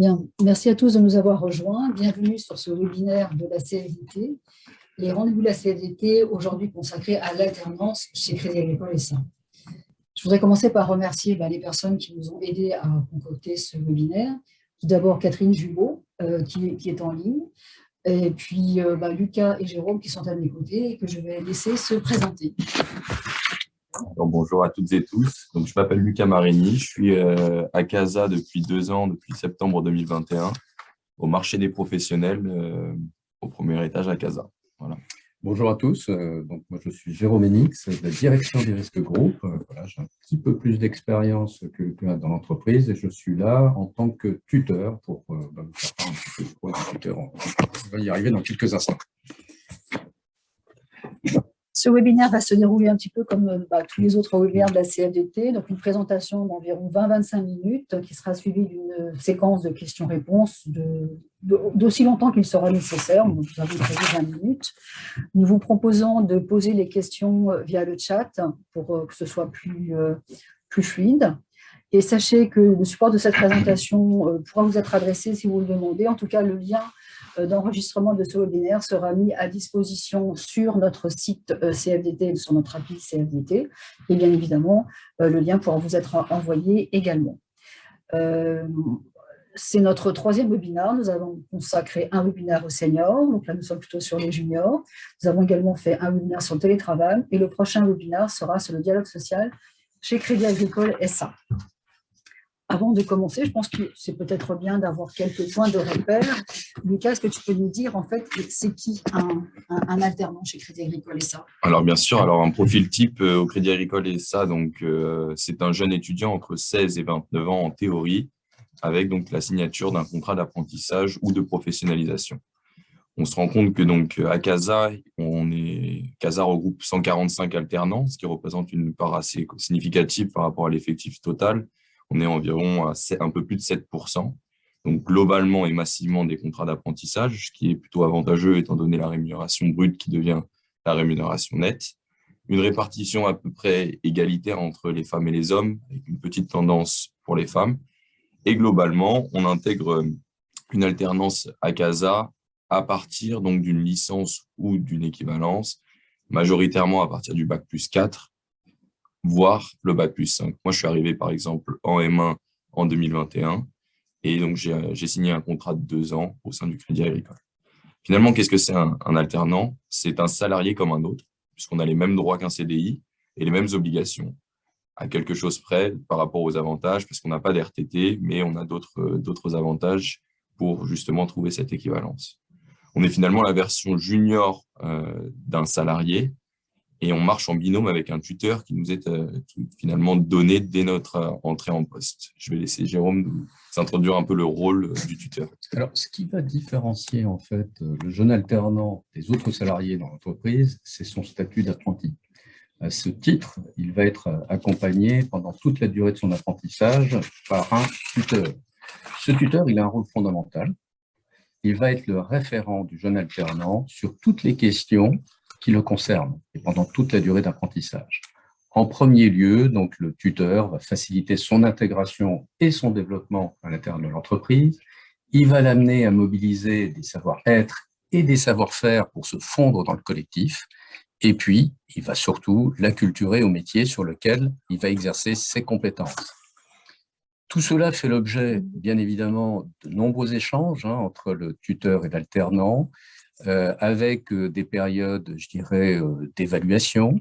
Bien, merci à tous de nous avoir rejoints. Bienvenue sur ce webinaire de la CFDT. Les rendez-vous de la CFDT, aujourd'hui consacrés à l'alternance chez Crédit Agricole SA. Je voudrais commencer par remercier les personnes qui nous ont aidés à concocter ce webinaire. Tout d'abord, Catherine Jubot, qui est en ligne, et puis Lucas et Jérôme qui sont à mes côtés et que je vais laisser se présenter. Alors, bonjour à toutes et tous. Donc, je m'appelle Lucas Marini, je suis à CASA depuis 2 ans, depuis septembre 2021, au marché des professionnels, au premier étage à CASA. Voilà. Bonjour à tous, donc moi je suis Jérôme Enix, de la direction des risques groupes. Voilà, j'ai un petit peu plus d'expérience que dans l'entreprise et je suis là en tant que tuteur pour vous faire part un petit peu de quoi un tuteur. On va y arriver dans quelques instants. Ce webinaire va se dérouler un petit peu comme tous les autres webinaires de la CFDT, donc une présentation d'environ 20-25 minutes qui sera suivie d'une séquence de questions-réponses d'aussi longtemps qu'il sera nécessaire. Nous avons prévu 20 minutes. Nous vous proposons de poser les questions via le chat pour que ce soit plus fluide. Et sachez que le support de cette présentation pourra vous être adressé si vous le demandez. En tout cas, le lien d'enregistrement de ce webinaire sera mis à disposition sur notre site CFDT, sur notre appli CFDT. Et bien évidemment, le lien pourra vous être envoyé également. C'est notre 3e webinaire. Nous avons consacré un webinaire aux seniors. Donc là, nous sommes plutôt sur les juniors. Nous avons également fait un webinaire sur le télétravail. Et le prochain webinaire sera sur le dialogue social chez Crédit Agricole SA. Avant de commencer, je pense que c'est peut-être bien d'avoir quelques points de repère. Lucas, est-ce que tu peux nous dire, en fait, c'est qui un alternant chez Crédit Agricole SA? Alors, bien sûr, un profil type au Crédit Agricole SA, donc c'est un jeune étudiant entre 16 et 29 ans en théorie, avec donc la signature d'un contrat d'apprentissage ou de professionnalisation. On se rend compte que donc à CASA, CASA regroupe 145 alternants, ce qui représente une part assez significative par rapport à l'effectif total. On est environ à un peu plus de 7%. Donc, globalement et massivement des contrats d'apprentissage, ce qui est plutôt avantageux étant donné la rémunération brute qui devient la rémunération nette. Une répartition à peu près égalitaire entre les femmes et les hommes, avec une petite tendance pour les femmes. Et globalement, on intègre une alternance à CASA à partir donc d'une licence ou d'une équivalence, majoritairement à partir du bac+4, voire le bac+5. Moi, je suis arrivé, par exemple, en M1 en 2021 et donc j'ai signé un contrat de 2 ans au sein du Crédit Agricole. Finalement, qu'est-ce que c'est un alternant? C'est un salarié comme un autre, puisqu'on a les mêmes droits qu'un CDI et les mêmes obligations, à quelque chose près par rapport aux avantages, parce qu'on n'a pas d'RTT, mais on a d'autres avantages pour justement trouver cette équivalence. On est finalement la version junior d'un salarié, et on marche en binôme avec un tuteur qui nous est finalement donné dès notre entrée en poste. Je vais laisser Jérôme nous introduire un peu le rôle du tuteur. Alors, ce qui va différencier en fait le jeune alternant des autres salariés dans l'entreprise, c'est son statut d'apprenti. À ce titre, il va être accompagné pendant toute la durée de son apprentissage par un tuteur. Ce tuteur, il a un rôle fondamental. Il va être le référent du jeune alternant sur toutes les questions qui le concernent et pendant toute la durée d'apprentissage. En premier lieu, donc, le tuteur va faciliter son intégration et son développement à l'intérieur de l'entreprise. Il va l'amener à mobiliser des savoir-être et des savoir-faire pour se fondre dans le collectif. Et puis, il va surtout l'acculturer au métier sur lequel il va exercer ses compétences. Tout cela fait l'objet, bien évidemment, de nombreux échanges entre le tuteur et l'alternant, avec des périodes, je dirais, d'évaluation.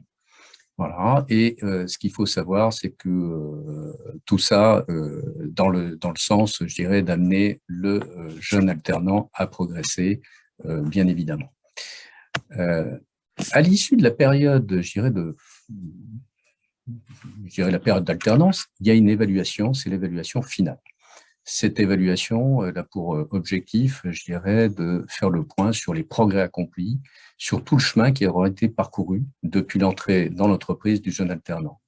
Voilà. Et ce qu'il faut savoir, c'est que tout ça, dans le sens, je dirais, d'amener le jeune alternant à progresser, bien évidemment. À l'issue de la période, la période d'alternance, il y a une évaluation, c'est l'évaluation finale. Cette évaluation a pour objectif, je dirais, de faire le point sur les progrès accomplis, sur tout le chemin qui aura été parcouru depuis l'entrée dans l'entreprise du jeune alternant.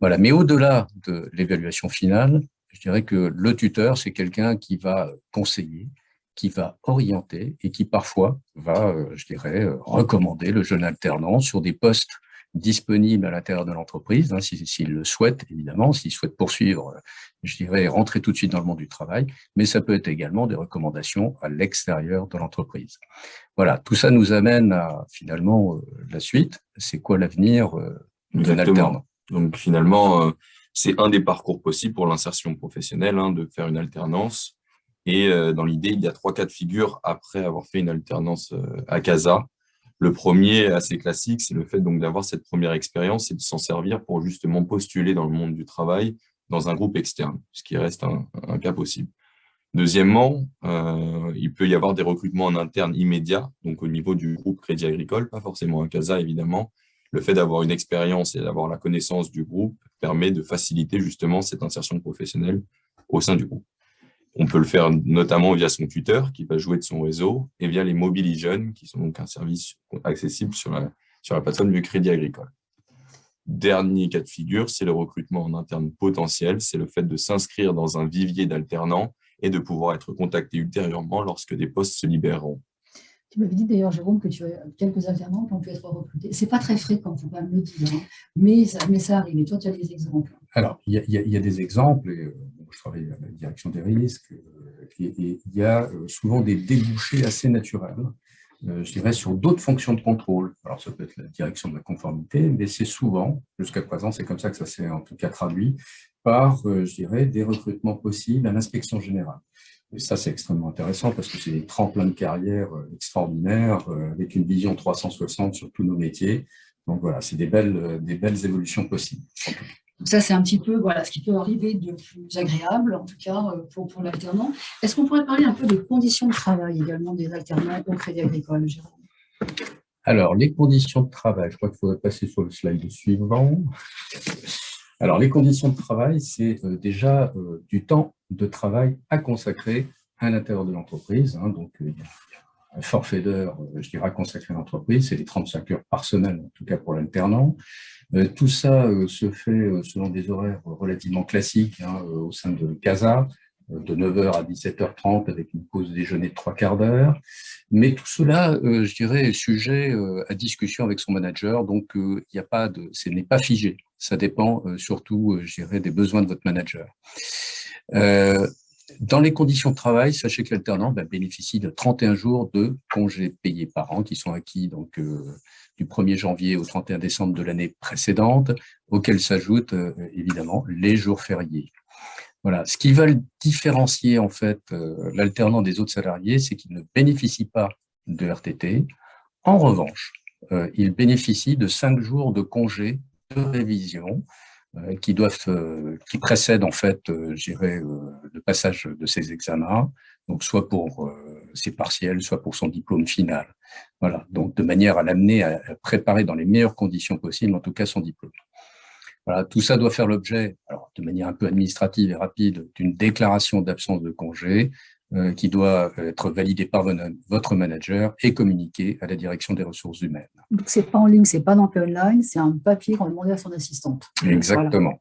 Voilà. Mais au-delà de l'évaluation finale, je dirais que le tuteur, c'est quelqu'un qui va conseiller, qui va orienter et qui parfois va, je dirais, recommander le jeune alternant sur des postes disponibles à l'intérieur de l'entreprise, hein, s'ils le souhaitent, évidemment, s'ils souhaitent poursuivre, je dirais, rentrer tout de suite dans le monde du travail, mais ça peut être également des recommandations à l'extérieur de l'entreprise. Voilà, tout ça nous amène à, finalement, la suite. C'est quoi l'avenir d'un alternant? Donc, finalement, c'est un des parcours possibles pour l'insertion professionnelle, hein, de faire une alternance. Et dans l'idée, il y a 3 cas de figure après avoir fait une alternance à CASA. Le premier, assez classique, c'est le fait donc d'avoir cette première expérience et de s'en servir pour justement postuler dans le monde du travail dans un groupe externe, ce qui reste un cas possible. Deuxièmement, il peut y avoir des recrutements en interne immédiats, donc au niveau du groupe Crédit Agricole, pas forcément un CASA évidemment. Le fait d'avoir une expérience et d'avoir la connaissance du groupe permet de faciliter justement cette insertion professionnelle au sein du groupe. On peut le faire notamment via son tuteur qui va jouer de son réseau et via les Mobili Jeunes qui sont donc un service accessible sur la plateforme du Crédit Agricole. Dernier cas de figure, c'est le recrutement en interne potentiel. C'est le fait de s'inscrire dans un vivier d'alternants et de pouvoir être contacté ultérieurement lorsque des postes se libéreront. Tu m'avais dit d'ailleurs, Jérôme, que tu as quelques alternants qui ont pu être recrutés. Ce n'est pas très fréquent, il ne faut pas me le dire, hein, mais ça arrive. Et toi, tu as des exemples. Alors, il y a des exemples. Et, je travaille à la direction des risques. Et il y a souvent des débouchés assez naturels, je dirais, sur d'autres fonctions de contrôle. Alors, ça peut être la direction de la conformité, mais c'est souvent, jusqu'à présent, c'est comme ça que ça s'est en tout cas traduit, par, je dirais, des recrutements possibles à l'inspection générale. Et ça, c'est extrêmement intéressant parce que c'est des tremplins de carrière extraordinaires avec une vision 360 sur tous nos métiers. Donc voilà, c'est des belles évolutions possibles. Donc ça, c'est un petit peu ce qui peut arriver de plus agréable, en tout cas pour l'alternant. Est-ce qu'on pourrait parler un peu des conditions de travail également des alternants au Crédit Agricole, Jérôme? Alors, les conditions de travail, je crois qu'il faudrait passer sur le slide suivant. Alors, les conditions de travail, c'est déjà du temps de travail à consacrer à l'intérieur de l'entreprise. Hein, donc, il y a un forfait d'heures, je dirais, consacré à l'entreprise, c'est les 35 heures par semaine, en tout cas pour l'alternant. Tout ça se fait selon des horaires relativement classiques hein, au sein de CASA, de 9h à 17h30 avec une pause déjeuner de 3/4 d'heure. Mais tout cela, je dirais, est sujet à discussion avec son manager. Donc, ce n'est pas figé. Ça dépend surtout, je dirais, des besoins de votre manager. Dans les conditions de travail, sachez que l'alternant bénéficie de 31 jours de congés payés par an qui sont acquis donc, du 1er janvier au 31 décembre de l'année précédente, auxquels s'ajoutent évidemment les jours fériés. Voilà. Ce qui va le différencier en fait l'alternant des autres salariés, c'est qu'il ne bénéficie pas de RTT. En revanche, il bénéficie de 5 jours de congés de révision qui précèdent en fait, je dirais, le passage de ses examens, donc soit pour ses partiels, soit pour son diplôme final. Voilà, donc de manière à l'amener à préparer dans les meilleures conditions possibles, en tout cas son diplôme. Voilà, tout ça doit faire l'objet, alors de manière un peu administrative et rapide, d'une déclaration d'absence de congé qui doit être validée par votre manager et communiquée à la direction des ressources humaines. Donc, ce n'est pas en ligne, ce n'est pas dans online, c'est un papier qu'on va demander à son assistante. Exactement.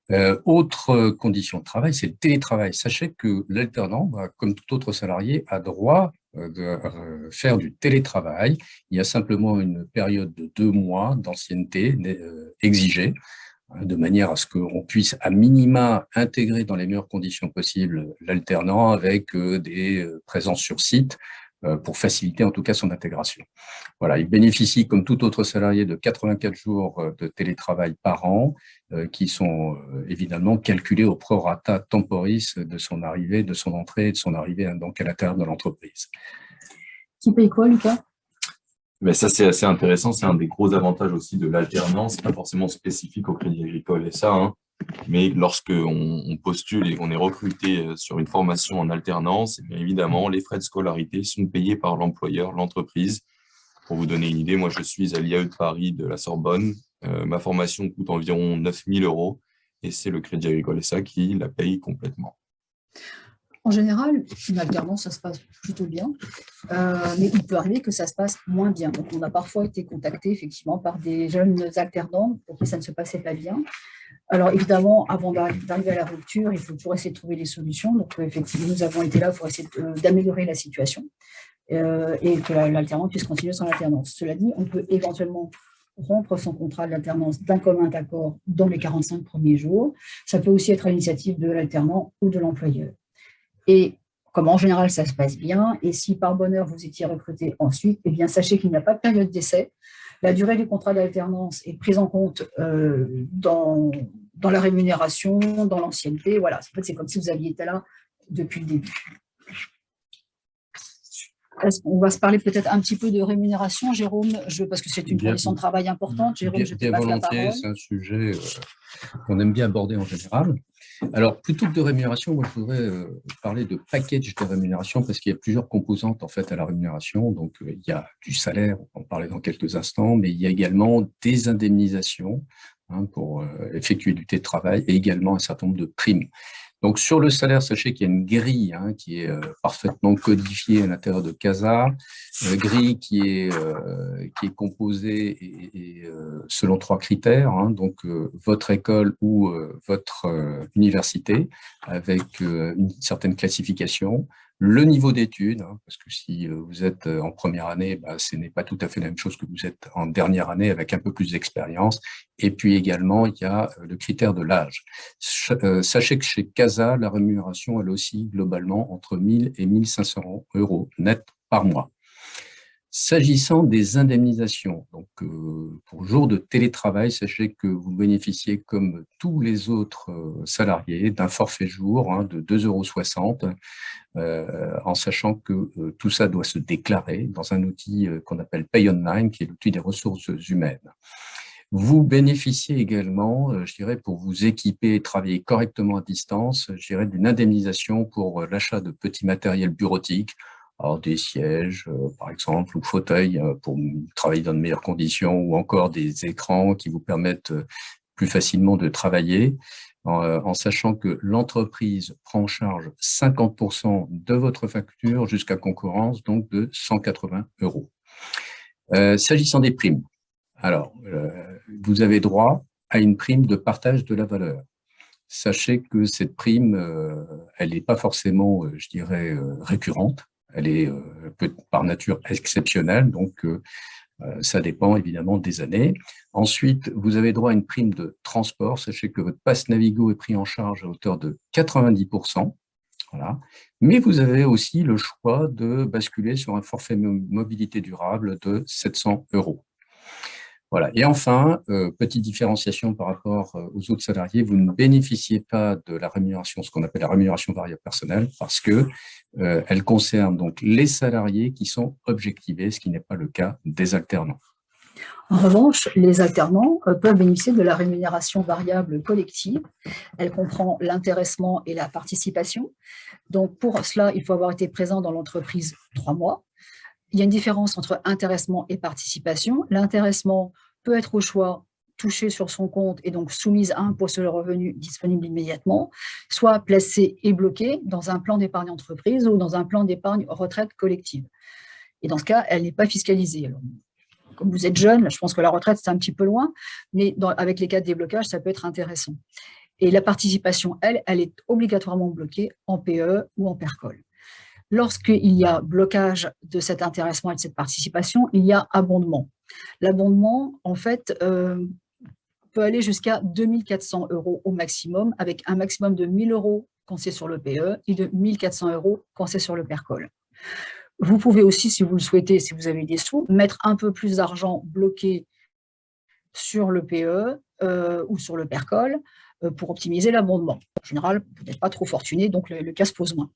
Voilà. Autre condition de travail, c'est le télétravail. Sachez que l'alternant, comme tout autre salarié, a droit de faire du télétravail. Il y a simplement une période de 2 mois d'ancienneté exigée, de manière à ce qu'on puisse à minima intégrer dans les meilleures conditions possibles l'alternant avec des présences sur site pour faciliter en tout cas son intégration. Voilà, il bénéficie comme tout autre salarié de 84 jours de télétravail par an qui sont évidemment calculés au prorata temporis de son arrivée, de son entrée et de son arrivée donc à l'intérieur de l'entreprise. Qui paye quoi, Lucas? Mais ça, c'est assez intéressant. C'est un des gros avantages aussi de l'alternance, pas forcément spécifique au Crédit Agricole et ça, hein. Mais lorsqu'on postule et qu'on est recruté sur une formation en alternance, bien évidemment, les frais de scolarité sont payés par l'employeur, l'entreprise. Pour vous donner une idée, moi, je suis à l'IAE de Paris de la Sorbonne. Ma formation coûte environ 9 000 € et c'est le Crédit Agricole SA qui la paye complètement. En général, une alternance, ça se passe plutôt bien, mais il peut arriver que ça se passe moins bien. Donc, on a parfois été contacté effectivement par des jeunes alternants pour qui ça ne se passait pas bien. Alors, évidemment, avant d'arriver à la rupture, il faut toujours essayer de trouver des solutions. Donc, effectivement, nous avons été là pour essayer d'améliorer la situation et que l'alternant puisse continuer son alternance. Cela dit, on peut éventuellement rompre son contrat d'alternance d'un commun accord dans les 45 premiers jours. Ça peut aussi être à l'initiative de l'alternant ou de l'employeur. Et comme en général ça se passe bien, et si par bonheur vous étiez recruté ensuite, eh bien sachez qu'il n'y a pas de période d'essai. La durée du contrat d'alternance est prise en compte dans la rémunération, dans l'ancienneté. Voilà, en fait, c'est comme si vous aviez été là depuis le début. On va se parler peut-être un petit peu de rémunération, Jérôme, parce que c'est une condition de travail importante. Jérôme, je te passe la parole. C'est un sujet qu'on aime bien aborder en général. Alors, plutôt que de rémunération, moi, je voudrais parler de package de rémunération parce qu'il y a plusieurs composantes en fait à la rémunération. Donc, il y a du salaire, on va en parler dans quelques instants, mais il y a également des indemnisations pour effectuer du télétravail et également un certain nombre de primes. Donc, sur le salaire, sachez qu'il y a une grille qui est parfaitement codifiée à l'intérieur de CASA, grille qui est composée selon 3 critères, donc votre école ou votre université, avec une certaine classification, le niveau d'études, parce que si vous êtes en première année, ce n'est pas tout à fait la même chose que vous êtes en dernière année avec un peu plus d'expérience. Et puis également, il y a le critère de l'âge. Sachez que chez CASA, la rémunération, elle oscille globalement entre 1 000 et 1 500 € net par mois. S'agissant des indemnisations, donc pour jour de télétravail, sachez que vous bénéficiez comme tous les autres salariés d'un forfait jour de 2,60 €, en sachant que tout ça doit se déclarer dans un outil qu'on appelle Pay Online, qui est l'outil des ressources humaines. Vous bénéficiez également, je dirais, pour vous équiper et travailler correctement à distance, je dirais, d'une indemnisation pour l'achat de petits matériels bureautiques, alors des sièges, par exemple, ou fauteuils pour travailler dans de meilleures conditions, ou encore des écrans qui vous permettent plus facilement de travailler, en sachant que l'entreprise prend en charge 50% de votre facture jusqu'à concurrence, donc de 180 €. S'agissant des primes, alors, vous avez droit à une prime de partage de la valeur. Sachez que cette prime, elle n'est pas forcément, je dirais, récurrente. Elle est par nature exceptionnelle, donc ça dépend évidemment des années. Ensuite, vous avez droit à une prime de transport. Sachez que votre pass Navigo est pris en charge à hauteur de 90%. Voilà. Mais vous avez aussi le choix de basculer sur un forfait mobilité durable de 700 €. Voilà. Et enfin, petite différenciation par rapport aux autres salariés, vous ne bénéficiez pas de la rémunération, ce qu'on appelle la rémunération variable personnelle, parce que elle concerne donc les salariés qui sont objectivés, ce qui n'est pas le cas des alternants. En revanche, les alternants peuvent bénéficier de la rémunération variable collective. Elle comprend l'intéressement et la participation. Donc, pour cela, il faut avoir été présent dans l'entreprise 3 mois. Il y a une différence entre intéressement et participation. L'intéressement peut être au choix touché sur son compte et donc soumise à impôt sur le revenu disponible immédiatement, soit placée et bloquée dans un plan d'épargne entreprise ou dans un plan d'épargne retraite collective. Et dans ce cas, elle n'est pas fiscalisée. Alors, comme vous êtes jeune, je pense que la retraite, c'est un petit peu loin, mais avec les cas de déblocage, ça peut être intéressant. Et la participation, elle est obligatoirement bloquée en PE ou en PERCOL. Lorsqu'il y a blocage de cet intéressement et de cette participation, il y a abondement. L'abondement, en fait, peut aller jusqu'à 2 400 € au maximum, avec un maximum de 1 000 € quand c'est sur le PE et de 1 400 € quand c'est sur le PERCOL. Vous pouvez aussi, si vous le souhaitez, si vous avez des sous, mettre un peu plus d'argent bloqué sur le PE ou sur le PERCOL pour optimiser l'abondement. En général, vous n'êtes pas trop fortuné, donc le cas se pose moins.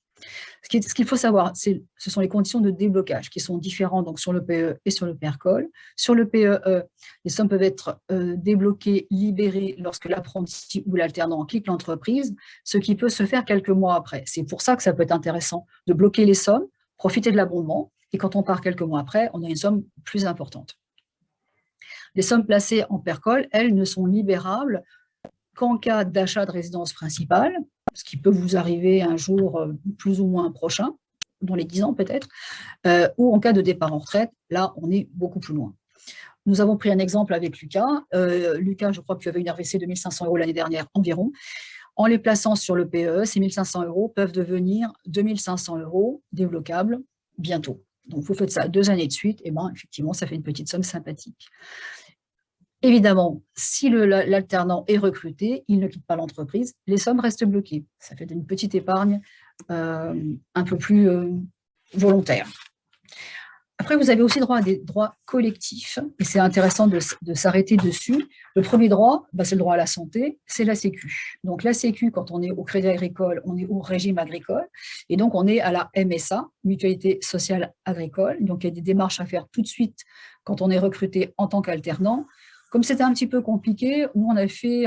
Ce qu'il faut savoir, ce sont les conditions de déblocage qui sont différentes donc sur le PE et sur le PERCOL. Sur le PE, les sommes peuvent être débloquées, libérées lorsque l'apprenti ou l'alternant quitte l'entreprise, ce qui peut se faire quelques mois après. C'est pour ça que ça peut être intéressant de bloquer les sommes, profiter de l'abondement, et quand on part quelques mois après, on a une somme plus importante. Les sommes placées en PERCOL, elles, ne sont libérables qu'en cas d'achat de résidence principale, ce qui peut vous arriver un jour plus ou moins prochain, dans les 10 ans peut-être, ou en cas de départ en retraite, là, on est beaucoup plus loin. Nous avons pris un exemple avec Lucas. Lucas, je crois que tu avais une RVC de 1 500 € l'année dernière environ. En les plaçant sur le PE, ces 1 500 € peuvent devenir 2 500 € débloquables bientôt. Donc, vous faites ça 2 années de suite, et effectivement, ça fait une petite somme sympathique. Évidemment, si l'alternant est recruté, il ne quitte pas l'entreprise, les sommes restent bloquées. Ça fait une petite épargne un peu plus volontaire. Après, vous avez aussi droit à des droits collectifs, et c'est intéressant de s'arrêter dessus. Le premier droit, c'est le droit à la santé, c'est la Sécu. Donc la Sécu, quand on est au Crédit Agricole, on est au régime agricole, et donc on est à la MSA, Mutualité Sociale Agricole. Donc il y a des démarches à faire tout de suite quand on est recruté en tant qu'alternant. Comme c'était un petit peu compliqué, nous, on a fait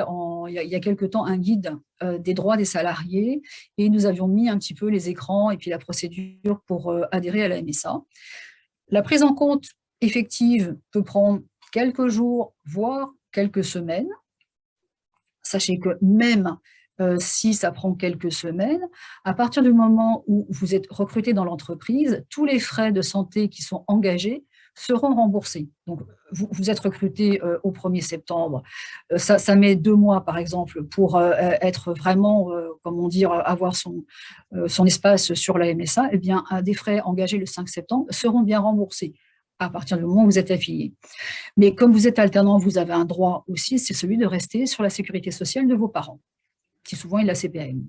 il y a quelque temps un guide des droits des salariés, et nous avions mis un petit peu les écrans et puis la procédure pour adhérer à la MSA. La prise en compte effective peut prendre quelques jours, voire quelques semaines. Sachez que même si ça prend quelques semaines, à partir du moment où vous êtes recruté dans l'entreprise, tous les frais de santé qui sont engagés seront remboursés. Donc, vous êtes recruté au 1er septembre. Ça met 2 mois, par exemple, pour être vraiment, comment dire, avoir son espace sur la MSA. Eh bien, des frais engagés le 5 septembre seront bien remboursés à partir du moment où vous êtes affilié. Mais comme vous êtes alternant, vous avez un droit aussi, c'est celui de rester sur la sécurité sociale de vos parents, qui souvent est la CPAM.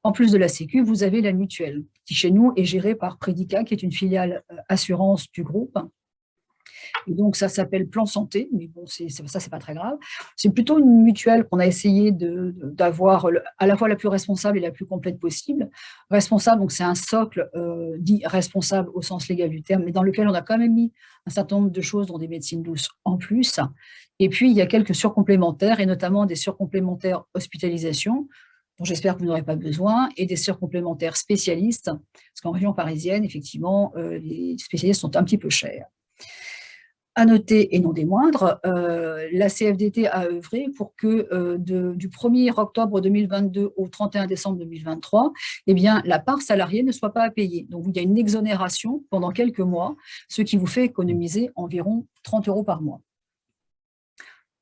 En plus de la Sécu, vous avez la mutuelle, qui chez nous est gérée par Predica, qui est une filiale assurance du groupe. Et donc, ça s'appelle Plan Santé, mais bon, ça, c'est pas très grave. C'est plutôt une mutuelle qu'on a essayé d'avoir à la fois la plus responsable et la plus complète possible. Responsable, donc c'est un socle dit responsable au sens légal du terme, mais dans lequel on a quand même mis un certain nombre de choses, dont des médecines douces en plus. Et puis, il y a quelques surcomplémentaires, et notamment des surcomplémentaires hospitalisation, dont j'espère que vous n'aurez pas besoin, et des surcomplémentaires spécialistes, parce qu'en région parisienne, effectivement, les spécialistes sont un petit peu chers. À noter, et non des moindres, la CFDT a œuvré pour que du 1er octobre 2022 au 31 décembre 2023, eh bien, la part salariée ne soit pas à payer. Donc, il y a une exonération pendant quelques mois, ce qui vous fait économiser environ 30 € par mois.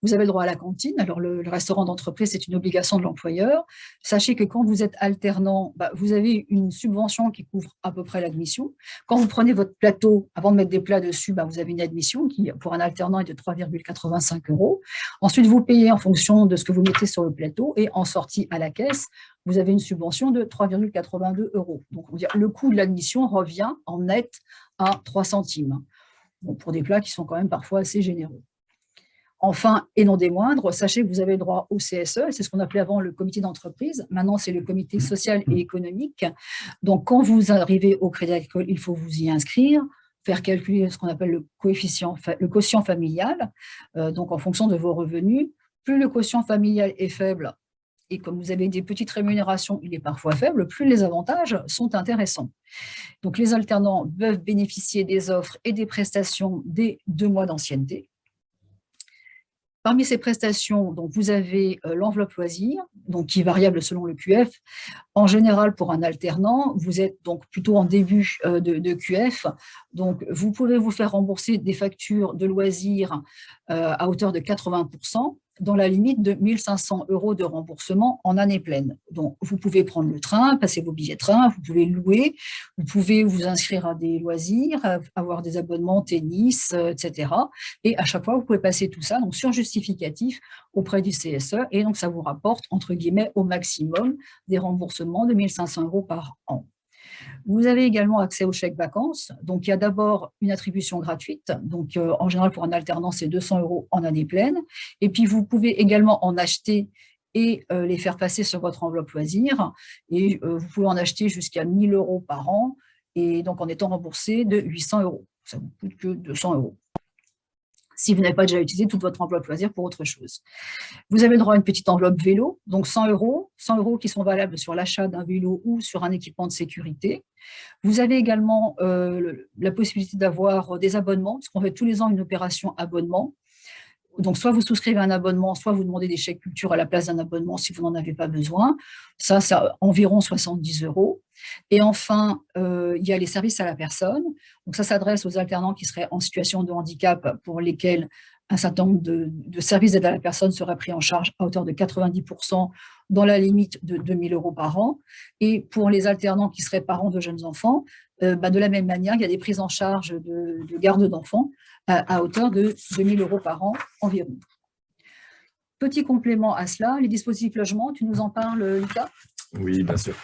Vous avez le droit à la cantine. Alors, le restaurant d'entreprise, c'est une obligation de l'employeur. Sachez que quand vous êtes alternant, vous avez une subvention qui couvre à peu près l'admission. Quand vous prenez votre plateau, avant de mettre des plats dessus, vous avez une admission qui, pour un alternant, est de 3,85 €. Ensuite, vous payez en fonction de ce que vous mettez sur le plateau, et en sortie à la caisse, vous avez une subvention de 3,82 €. Donc, on va dire, le coût de l'admission revient en net à 3 centimes. Bon, pour des plats qui sont quand même parfois assez généreux. Enfin, et non des moindres, sachez que vous avez le droit au CSE, c'est ce qu'on appelait avant le comité d'entreprise, maintenant c'est le comité social et économique. Donc, quand vous arrivez au Crédit Agricole, il faut vous y inscrire, faire calculer ce qu'on appelle le quotient familial, donc en fonction de vos revenus. Plus le quotient familial est faible, et comme vous avez des petites rémunérations, il est parfois faible, plus les avantages sont intéressants. Donc, les alternants peuvent bénéficier des offres et des prestations dès 2 mois d'ancienneté. Parmi ces prestations, donc, vous avez l'enveloppe loisir, donc, qui est variable selon le QF. En général, pour un alternant, vous êtes donc plutôt en début de QF. Donc, vous pouvez vous faire rembourser des factures de loisirs à hauteur de 80%, dans la limite de 1 500 € de remboursement en année pleine. Donc, vous pouvez prendre le train, passer vos billets de train, vous pouvez louer, vous pouvez vous inscrire à des loisirs, avoir des abonnements tennis, etc. Et à chaque fois, vous pouvez passer tout ça donc, sur justificatif auprès du CSE, et donc ça vous rapporte, entre guillemets, au maximum des remboursements de 1 500 € par an. Vous avez également accès aux chèques vacances. Donc, il y a d'abord une attribution gratuite. Donc, en général, pour un alternant, c'est 200 € en année pleine. Et puis, vous pouvez également en acheter et les faire passer sur votre enveloppe loisir. Et vous pouvez en acheter jusqu'à 1 000 € par an, et donc en étant remboursé de 800 €. Ça ne vous coûte que 200 €. Si vous n'avez pas déjà utilisé toute votre enveloppe loisir pour autre chose. Vous avez le droit à une petite enveloppe vélo, donc 100 €, 100 € qui sont valables sur l'achat d'un vélo ou sur un équipement de sécurité. Vous avez également la possibilité d'avoir des abonnements, parce qu'on fait tous les ans une opération abonnement. Donc, soit vous souscrivez un abonnement, soit vous demandez des chèques culture à la place d'un abonnement si vous n'en avez pas besoin. Ça, c'est environ 70 €. Et enfin, il y a les services à la personne. Donc, ça s'adresse aux alternants qui seraient en situation de handicap, pour lesquels un certain nombre de services d'aide à la personne seraient pris en charge à hauteur de 90%, dans la limite de 2 000 € par an. Et pour les alternants qui seraient parents de jeunes enfants, de la même manière, il y a des prises en charge de garde d'enfants à hauteur de 2 000 € par an environ. petit complément à cela, les dispositifs logement, tu nous en parles, Lucas? Oui, bien sûr.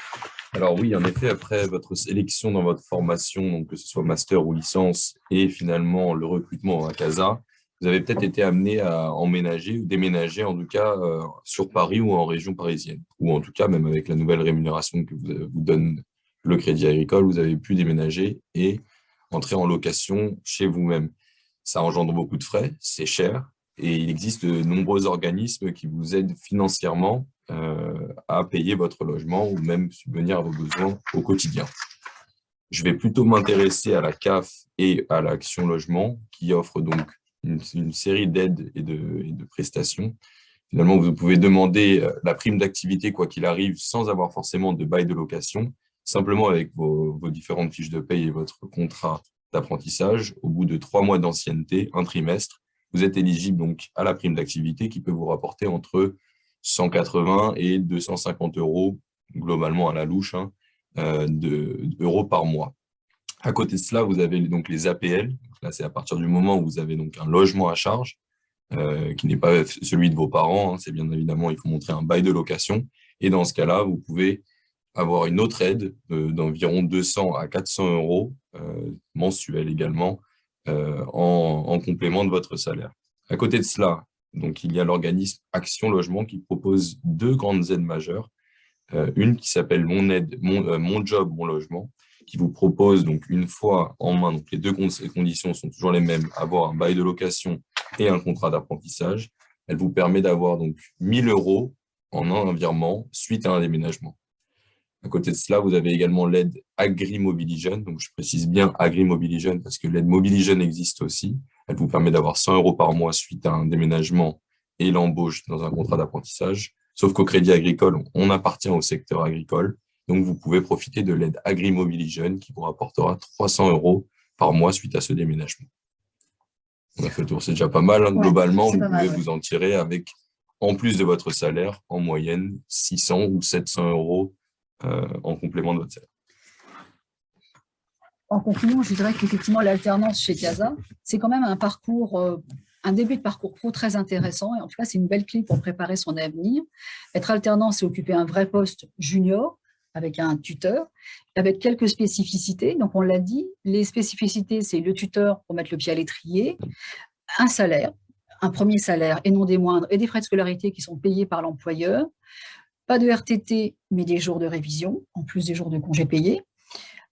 Alors oui, en effet, après votre sélection dans votre formation, donc que ce soit master ou licence, et finalement le recrutement à CASA, vous avez peut-être été amené à emménager ou déménager, en tout cas sur Paris ou en région parisienne, ou en tout cas même avec la nouvelle rémunération que vous donne le Crédit Agricole, vous avez pu déménager et entrer en location chez vous-même. Ça engendre beaucoup de frais, c'est cher, et il existe de nombreux organismes qui vous aident financièrement à payer votre logement ou même subvenir à vos besoins au quotidien. Je vais plutôt m'intéresser à la CAF et à l'Action Logement qui offre donc une série d'aides et de prestations. Finalement, vous pouvez demander la prime d'activité quoi qu'il arrive sans avoir forcément de bail de location, simplement avec vos différentes fiches de paye et votre contrat d'apprentissage. Au bout de 3 mois d'ancienneté, un trimestre, vous êtes éligible donc à la prime d'activité qui peut vous rapporter entre 180 et 250 euros, globalement à la louche, hein, d'euros par mois. À côté de cela, vous avez donc les APL. Là, c'est à partir du moment où vous avez donc un logement à charge, qui n'est pas celui de vos parents. Hein, c'est bien évidemment, il faut montrer un bail de location. Et dans ce cas-là, vous pouvez avoir une autre aide d'environ 200 à 400 euros mensuels également en complément de votre salaire. À côté de cela, donc, il y a l'organisme Action Logement qui propose 2 grandes aides majeures. Une qui s'appelle Mon Job, Mon Logement, qui vous propose donc une fois en main, donc les deux conditions sont toujours les mêmes, avoir un bail de location et un contrat d'apprentissage. Elle vous permet d'avoir donc 1 000 euros en un virement suite à un déménagement. À côté de cela, vous avez également l'aide Agri-Mobilijeunes. Donc, je précise bien Agri-Mobilijeunes parce que l'aide Mobilijeunes existe aussi. Elle vous permet d'avoir 100 euros par mois suite à un déménagement et l'embauche dans un contrat d'apprentissage. Sauf qu'au Crédit Agricole, on appartient au secteur agricole. Donc, vous pouvez profiter de l'aide Agri-Mobilijeunes qui vous rapportera 300 euros par mois suite à ce déménagement. On a fait le tour, c'est déjà pas mal. Hein. Globalement, vous pouvez vous en tirer avec, en plus de votre salaire, en moyenne 600 ou 700 euros en complément de votre salaire. En conclusion, je dirais qu'effectivement, l'alternance chez CASA, c'est quand même un parcours, un début de parcours pro très intéressant. Et en tout cas, c'est une belle clé pour préparer son avenir. Être alternant, c'est occuper un vrai poste junior avec un tuteur, avec quelques spécificités. Donc, on l'a dit, les spécificités, c'est le tuteur pour mettre le pied à l'étrier, un salaire, un premier salaire et non des moindres, et des frais de scolarité qui sont payés par l'employeur. Pas de RTT, mais des jours de révision, en plus des jours de congés payés.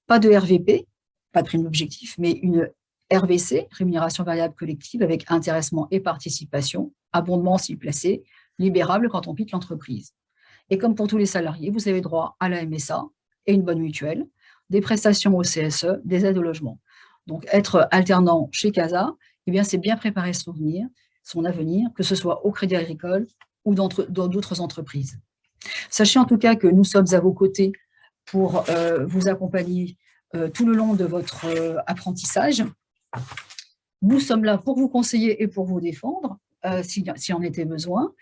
Pas de RVP, pas de prime d'objectif, mais une RVC, rémunération variable collective, avec intéressement et participation, abondement s'il placé, libérable quand on quitte l'entreprise. Et comme pour tous les salariés, vous avez droit à la MSA et une bonne mutuelle, des prestations au CSE, des aides au logement. Donc, être alternant chez CASA, eh bien, c'est bien préparer son avenir, que ce soit au Crédit Agricole ou dans d'autres entreprises. Sachez en tout cas que nous sommes à vos côtés pour vous accompagner tout le long de votre apprentissage. Nous sommes là pour vous conseiller et pour vous défendre, si en était besoin,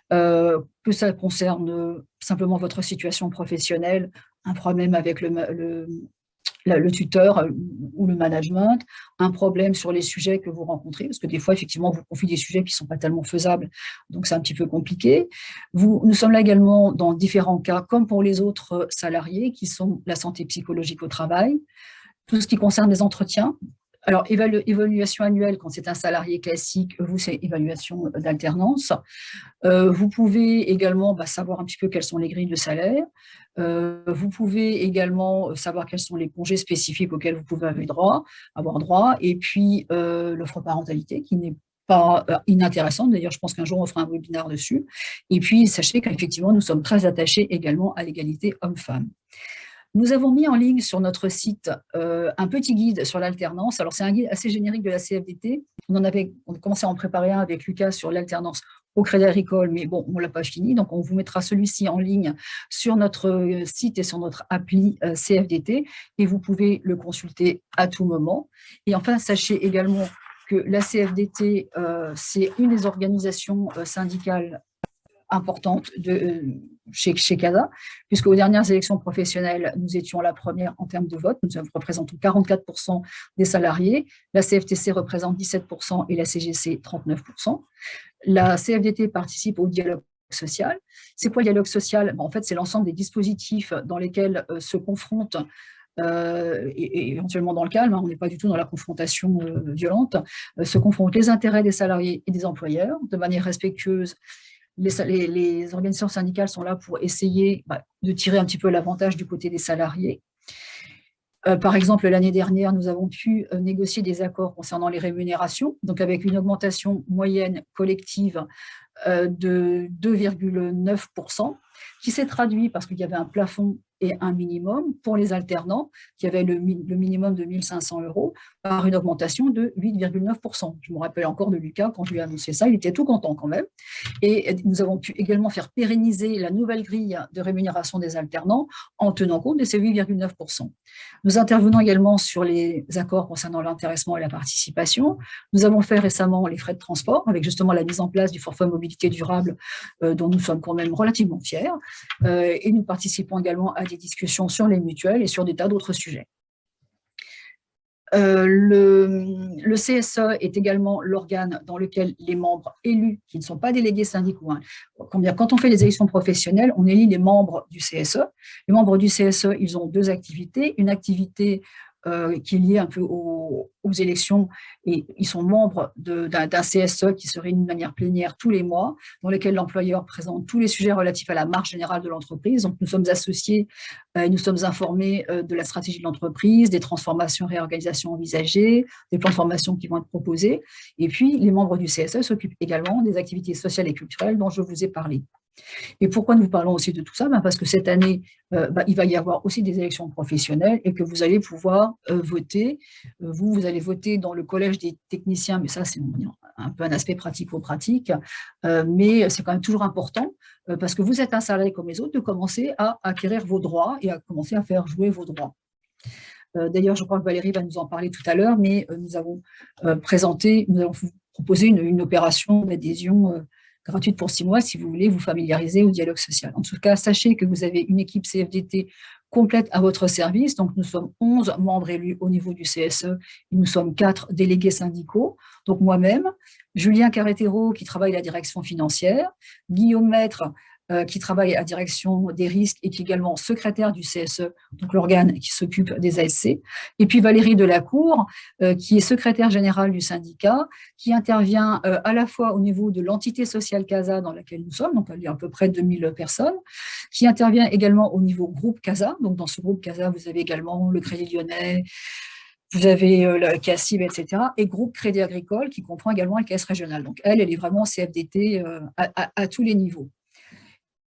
que ça concerne simplement votre situation professionnelle, un problème avec le tuteur ou le management, un problème sur les sujets que vous rencontrez, parce que des fois, effectivement, vous confiez des sujets qui ne sont pas tellement faisables, donc c'est un petit peu compliqué. Nous sommes là également dans différents cas, comme pour les autres salariés, qui sont la santé psychologique au travail, tout ce qui concerne les entretiens. Alors, évaluation annuelle, quand c'est un salarié classique, vous, c'est évaluation d'alternance. Vous pouvez également savoir un petit peu quelles sont les grilles de salaire. Vous pouvez également savoir quels sont les congés spécifiques auxquels vous pouvez avoir droit. Et puis, l'offre parentalité, qui n'est pas inintéressante. D'ailleurs, je pense qu'un jour, on fera un webinaire dessus. Et puis, sachez qu'effectivement, nous sommes très attachés également à l'égalité homme-femme. Nous avons mis en ligne sur notre site un petit guide sur l'alternance. Alors, c'est un guide assez générique de la CFDT. On a commencé à en préparer un avec Lucas sur l'alternance au Crédit Agricole, mais bon, on ne l'a pas fini. Donc, on vous mettra celui-ci en ligne sur notre site et sur notre appli CFDT et vous pouvez le consulter à tout moment. Et enfin, sachez également que la CFDT, c'est une des organisations syndicales importantes chez CASA, puisque aux dernières élections professionnelles, nous étions la première en termes de vote. Nous représentons 44% des salariés. La CFTC représente 17% et la CGC 39%. La CFDT participe au dialogue social. C'est quoi le dialogue social? En fait, c'est l'ensemble des dispositifs dans lesquels se confrontent et éventuellement dans le calme, on n'est pas du tout dans la confrontation violente, se confrontent les intérêts des salariés et des employeurs de manière respectueuse. Les organisations syndicales sont là pour essayer de tirer un petit peu l'avantage du côté des salariés. Par exemple, l'année dernière, nous avons pu négocier des accords concernant les rémunérations, donc avec une augmentation moyenne collective de 2,9%, qui s'est traduit parce qu'il y avait un plafond et un minimum pour les alternants, qui avaient le minimum de 1 500 € par une augmentation de 8,9%. Je me rappelle encore de Lucas, quand je lui ai annoncé ça, il était tout content quand même. Et nous avons pu également faire pérenniser la nouvelle grille de rémunération des alternants en tenant compte de ces 8,9%. Nous intervenons également sur les accords concernant l'intéressement et la participation. Nous avons fait récemment les frais de transport, avec justement la mise en place du forfait mobilité durable, dont nous sommes quand même relativement fiers. Et nous participons également à des discussions sur les mutuelles et sur des tas d'autres sujets. Le CSE est également l'organe dans lequel les membres élus, qui ne sont pas délégués syndicaux, quand on fait les élections professionnelles, on élit les membres du CSE. Les membres du CSE, ils ont deux activités. Une activité qui est liée un peu aux élections, et ils sont membres d'un CSE qui se réunit de manière plénière tous les mois, dans lequel l'employeur présente tous les sujets relatifs à la marche générale de l'entreprise. Donc, nous sommes associés, nous sommes informés de la stratégie de l'entreprise, des transformations, réorganisations envisagées, des plans de formation qui vont être proposés. Et puis, les membres du CSE s'occupent également des activités sociales et culturelles dont je vous ai parlé. Et pourquoi nous parlons aussi de tout ça? Parce que cette année, il va y avoir aussi des élections professionnelles et que vous allez pouvoir voter. Vous allez voter dans le collège des techniciens, mais ça, c'est un peu un aspect pratico-pratique, mais c'est quand même toujours important parce que vous êtes un salarié comme les autres, de commencer à acquérir vos droits et à commencer à faire jouer vos droits. D'ailleurs, je crois que Valérie va nous en parler tout à l'heure, mais nous avons proposé une opération d'adhésion gratuite pour 6 mois si vous voulez vous familiariser au dialogue social. En tout cas, sachez que vous avez une équipe CFDT complète à votre service. Donc, nous sommes 11 membres élus au niveau du CSE et nous sommes 4 délégués syndicaux. Donc, moi-même, Julien Carretero qui travaille à la direction financière, Guillaume Maître qui travaille à la direction des risques et qui est également secrétaire du CSE, donc l'organe qui s'occupe des ASC, et puis Valérie Delacour, qui est secrétaire générale du syndicat, qui intervient à la fois au niveau de l'entité sociale CASA dans laquelle nous sommes, donc il y a à peu près 2000 personnes, qui intervient également au niveau groupe CASA, donc dans ce groupe CASA, vous avez également le Crédit Lyonnais, vous avez la CACIB, etc., et groupe Crédit Agricole, qui comprend également la caisse régionale. Donc elle est vraiment CFDT à tous les niveaux.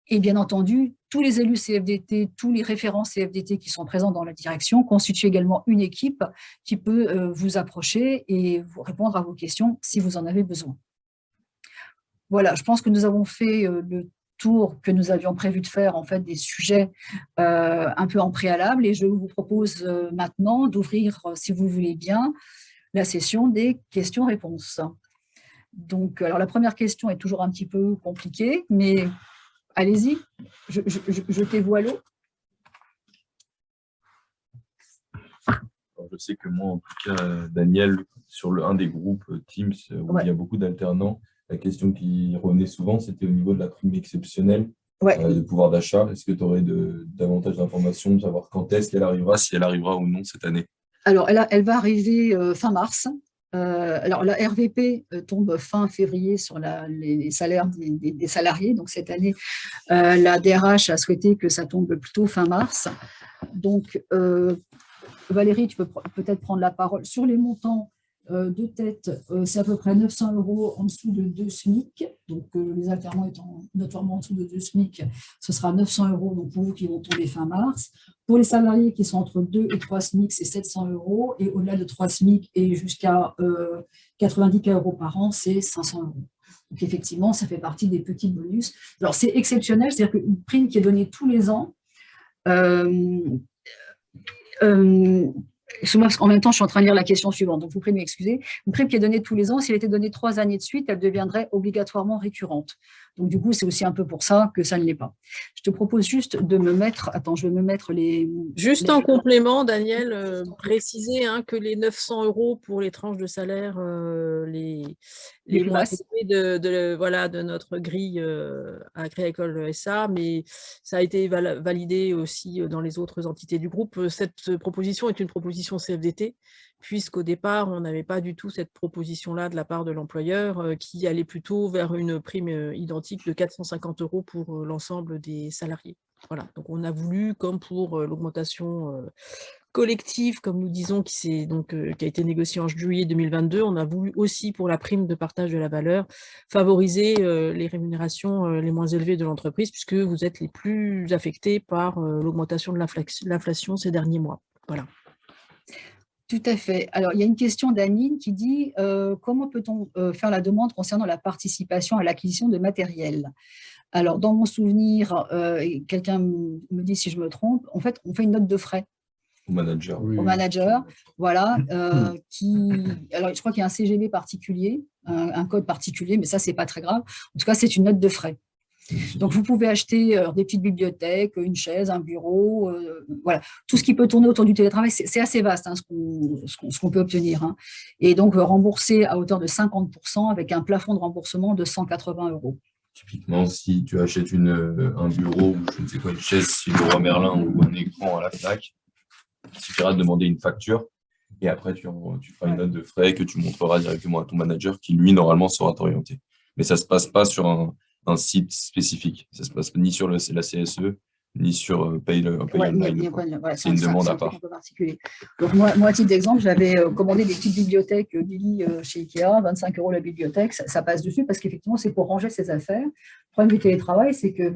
Et bien entendu, tous les élus CFDT, tous les référents CFDT qui sont présents dans la direction constituent également une équipe qui peut vous approcher et vous répondre à vos questions si vous en avez besoin. Voilà, je pense que nous avons fait le tour que nous avions prévu de faire, en fait, des sujets un peu en préalable, et je vous propose maintenant d'ouvrir, si vous voulez bien, la session des questions-réponses. Donc, alors la première question est toujours un petit peu compliquée, mais allez-y, jetez-vous à l'eau. Je sais que moi, en tout cas, Daniel, sur un des groupes Teams où il y a beaucoup d'alternants, la question qui revenait souvent, c'était au niveau de la prime exceptionnelle de pouvoir d'achat. Est-ce que tu aurais davantage d'informations, de savoir quand est-ce qu'elle arrivera, si elle arrivera ou non cette année? Alors, elle va arriver fin mars. Alors, la RVP tombe fin février sur les salaires des salariés. Donc, cette année, la DRH a souhaité que ça tombe plutôt fin mars. Donc, Valérie, tu peux peut-être prendre la parole. Sur les montants de tête, c'est à peu près 900 € en dessous de 2 SMIC. Donc, les alternants étant notoirement en dessous de 2 SMIC, ce sera 900 € donc pour vous qui vont tomber fin mars. Pour les salariés qui sont entre 2 et 3 SMIC, c'est 700 €. Et au-delà de 3 SMIC et jusqu'à 90 € par an, c'est 500 €. Donc, effectivement, ça fait partie des petits bonus. Alors, c'est exceptionnel, c'est-à-dire qu'une prime qui est donnée tous les ans, parce qu'en même temps, je suis en train de lire la question suivante, donc vous pouvez m'excuser. Une prime qui est donnée tous les ans, si elle était donnée 3 années de suite, elle deviendrait obligatoirement récurrente. Donc, du coup, c'est aussi un peu pour ça que ça ne l'est pas. Je te propose juste de me mettre… Attends, je vais me mettre les… Juste en complément, Daniel, préciser que les 900 € pour les tranches de salaire, les plus mois basses. de notre grille à Crédit Agricole SA, mais ça a été validé aussi dans les autres entités du groupe. Cette proposition est une proposition CFDT, puisqu'au départ, on n'avait pas du tout cette proposition-là de la part de l'employeur qui allait plutôt vers une prime identique de 450 € pour l'ensemble des salariés. Voilà, donc on a voulu, comme pour l'augmentation collective, comme nous disons, qui a été négociée en juillet 2022, on a voulu aussi, pour la prime de partage de la valeur, favoriser les rémunérations les moins élevées de l'entreprise, puisque vous êtes les plus affectés par l'augmentation de l'inflation ces derniers mois. Voilà. Tout à fait. Alors, il y a une question d'Anine qui dit comment peut-on faire la demande concernant la participation à l'acquisition de matériel? Alors, dans mon souvenir, et quelqu'un me dit si je me trompe, en fait, on fait une note de frais Au manager. au manager, voilà, alors je crois qu'il y a un CGV particulier, un code particulier, mais ça, c'est pas très grave. En tout cas, c'est une note de frais. Donc, vous pouvez acheter des petites bibliothèques, une chaise, un bureau, voilà, tout ce qui peut tourner autour du télétravail, c'est assez vaste ce qu'on peut obtenir. Et donc, rembourser à hauteur de 50% avec un plafond de remboursement de 180 €. Typiquement, si tu achètes un bureau ou je ne sais quoi, une chaise chez Leroy Merlin ou un écran à la FNAC, il suffira de demander une facture et après tu feras une note de frais que tu montreras directement à ton manager qui, lui, normalement, saura t'orienter. Mais ça ne se passe pas sur un site spécifique. Ça ne se passe ni sur la CSE, ni sur Pay Online. C'est une demande à part. Un peu particulier. Donc, moi, à titre d'exemple, j'avais commandé des petites bibliothèques Billy chez Ikea, 25 € la bibliothèque, ça passe dessus parce qu'effectivement, c'est pour ranger ses affaires. Le problème du télétravail, c'est que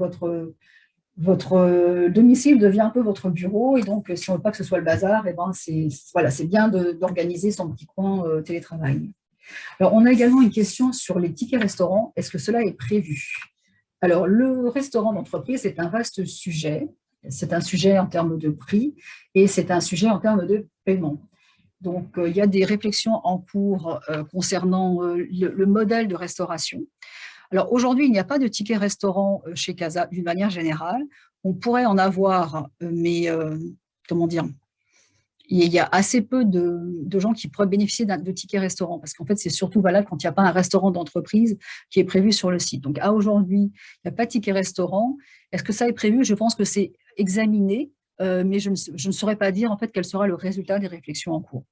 votre domicile devient un peu votre bureau et donc, si on ne veut pas que ce soit le bazar, c'est bien d'organiser son petit coin télétravail. Alors, on a également une question sur les tickets restaurants. Est-ce que cela est prévu? Alors, le restaurant d'entreprise, c'est un vaste sujet. C'est un sujet en termes de prix et c'est un sujet en termes de paiement. Donc, il y a des réflexions en cours concernant le modèle de restauration. Alors, aujourd'hui, il n'y a pas de ticket restaurant chez Casa d'une manière générale. On pourrait en avoir, mais comment dire? Il y a assez peu de gens qui pourraient bénéficier de tickets restaurant parce qu'en fait, c'est surtout valable quand il n'y a pas un restaurant d'entreprise qui est prévu sur le site. Donc, à aujourd'hui, il n'y a pas de ticket restaurant. Est-ce que ça est prévu? Je pense que c'est examiné, mais je ne saurais pas dire en fait quel sera le résultat des réflexions en cours.